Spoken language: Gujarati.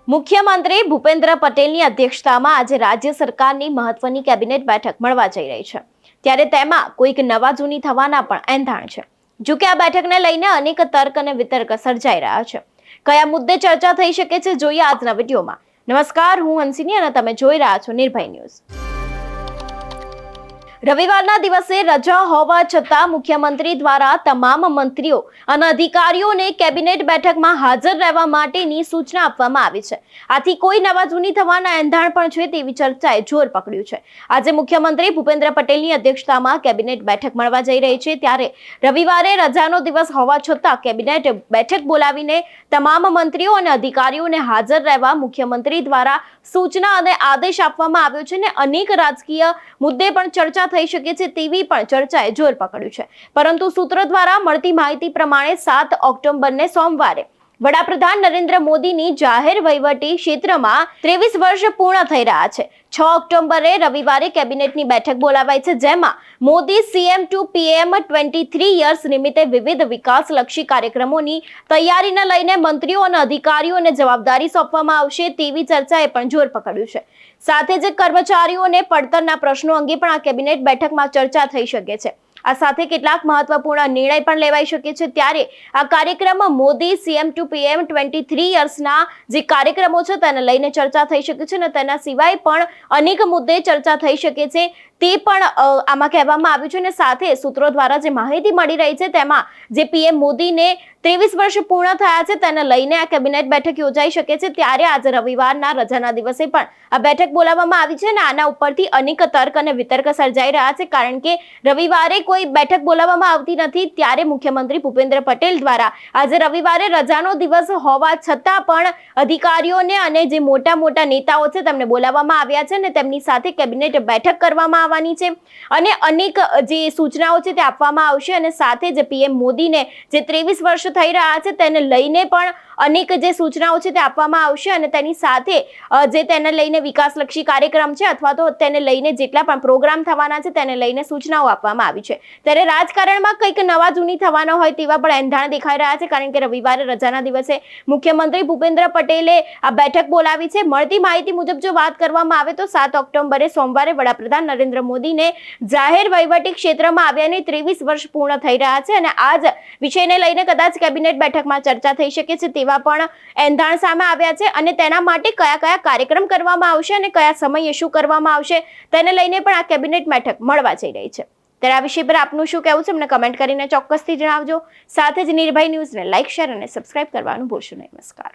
મુખ્યમંત્રી ભૂપેન્દ્ર પટેલની અધ્યક્ષતામાં આજે રાજ્ય સરકારની મહત્વની કેબિનેટ બેઠક મળવા જઈ રહી છે। ત્યારે તેમાં કોઈક નવા જૂની થવાના પણ એંધાણ છે। જો કે આ બેઠકને લઈને અનેક તર્ક અને વિતર્ક સર્જાઈ રહ્યા છે। કયા મુદ્દે ચર્ચા થઈ શકે છે, જોઈએ આજના વિડીયોમાં। નમસ્કાર, હું હંસિની અને તમે જોઈ રહ્યા છો નિર્ભય ન્યૂઝ। રવિવારના દિવસે રજા હોવા છતાં મુખ્યમંત્રી દ્વારા તમામ મંત્રીઓ અને અધિકારીઓને કેબિનેટ બેઠકમાં હાજર રહેવા માટેની સૂચના આપવામાં આવી છે। આથી કોઈ નવા જૂની થવાના એંધાણ પણ છે તેવી ચર્ચાએ જોર પકડ્યું છે। આજે મુખ્યમંત્રી ભૂપેન્દ્ર પટેલની અધ્યક્ષતામાં કેબિનેટ બેઠક મળવા જઈ રહી છે, ત્યારે રવિવારે રજાનો દિવસ હોવા છતાં કેબિનેટ બેઠક બોલાવીને તમામ મંત્રીઓ અને અધિકારીઓને હાજર રહેવા મુખ્યમંત્રી દ્વારા સૂચના અને આદેશ આપવામાં આવ્યો છે અને અનેક રાજકીય મુદ્દે પણ ચર્ચા થઈ શકે છે તેવી પણ ચર્ચાએ જોર પકડ્યું છે। પરંતુ સૂત્રો દ્વારા મળતી માહિતી પ્રમાણે 7 ઓક્ટોબરને સોમવારે વડાપ્રધાન નરેન્દ્ર મોદીની જાહેર વહીવટી ક્ષેત્રમાં 23 વર્ષ પૂર્ણ થઈ રહ્યા છે। 6 ઓક્ટોબરે રવિવારે કેબિનેટની બેઠક બોલાવાઈ છે, જેમાં Modi CM to PM 23 years નિમિત્તે વિવિધ વિકાસલક્ષી કાર્યક્રમોની તૈયારીને લઈને મંત્રીઓ અને અધિકારીઓને જવાબદારી સોંપવામાં આવશે તેવી ચર્ચાએ પણ જોર પકડ્યું છે। સાથે જ કર્મચારીઓને પડતરના પ્રશ્નો અંગે પણ આ કેબિનેટ બેઠકમાં ચર્ચા થઈ શકે છે। આ સાથે કેટલાક મહત્વપૂર્ણ નિર્ણય પણ લેવાઈ શકે છે। ત્યારે આ કાર્યક્રમમાં મોદી સીએમ ટુ પીએમ 23 યર્સના જે કાર્યક્રમો છે તેને લઈને ચર્ચા થઈ શકે છે અને તેના સિવાય પણ અનેક મુદ્દે ચર્ચા થઈ શકે છે તે પણ આમાં કહેવામાં આવ્યું છે। અને સાથે સૂત્રો દ્વારા જે માહિતી મળી રહી છે તેમાં જે પીએમ મોદીને 23 વર્ષ પૂર્ણ થયા છે તેને લઈને આ કેબિનેટ બેઠક યોજાઈ શકે છે। ત્યારે આજે રવિવારના રજાના દિવસે પણ આ બેઠક બોલાવવામાં આવી છે અને આના ઉપરથી અનેક તર્ક અને વિતર્ક સર્જાઈ રહ્યા છે, કારણ કે રવિવારે કોઈ બેઠક બોલાવવામાં આવતી નથી। ત્યારે મુખ્યમંત્રી ભૂપેન્દ્ર પટેલ દ્વારા આજે રવિવારે રજાનો દિવસ હોવા છતાં પણ અધિકારીઓને અને જે મોટા મોટા નેતાઓ છે તેમને બોલાવવામાં આવ્યા છે અને તેમની સાથે કેબિનેટ બેઠક કરવામાં આવવાની છે અને અનેક જે સૂચનાઓ છે તે આપવામાં આવશે અને સાથે જ પીએમ મોદીને જે 23 વર્ષ થઈ રહ્યા છે તેને લઈને પણ અનેક જે સૂચનાઓ છે તે આપવામાં આવશે અને તેની સાથે જે તેને લઈને વિકાસલક્ષી કાર્યક્રમ છે અથવા તો તેને લઈને જેટલા પણ પ્રોગ્રામ થવાના છે તેને લઈને સૂચનાઓ આપવામાં આવી છે। ત્યારે રાજકારણમાં કંઈક નવા જૂની થવાના હોય તેવા પણ એંધાણ દેખાઈ રહ્યા છે, કારણ કે રવિવારે રજાના દિવસે મુખ્યમંત્રી ભૂપેન્દ્ર પટેલે આ બેઠક બોલાવી છે। મળતી માહિતી મુજબ જો વાત કરવામાં આવે તો 7 ઓક્ટોબરે સોમવારે વડાપ્રધાન નરેન્દ્ર મોદીને જાહેર વહીવટી ક્ષેત્રમાં આવ્યાને 23 વર્ષ પૂર્ણ થઈ રહ્યા છે અને આ જ વિષયને લઈને કદાચ કેબિનેટ બેઠકમાં ચર્ચા થઈ શકે છે તેવા પણ એંધાણ સામે આવ્યા છે અને તેના માટે કયા કયા કાર્યક્રમ કરવામાં આવશે અને કયા સમયે શું કરવામાં આવશે તેને લઈને પણ આ કેબિનેટ બેઠક મળવા જઈ રહી છે। ત્યારે આ વિષય પર આપનું શું કહેવું છે અમને કમેન્ટ કરીને ચોક્કસથી જણાવજો। સાથે જ નિર્ભય ન્યૂઝને લાઇક, શેર અને સબસ્ક્રાઇબ કરવાનું ભૂલશો નહીં। નમસ્કાર।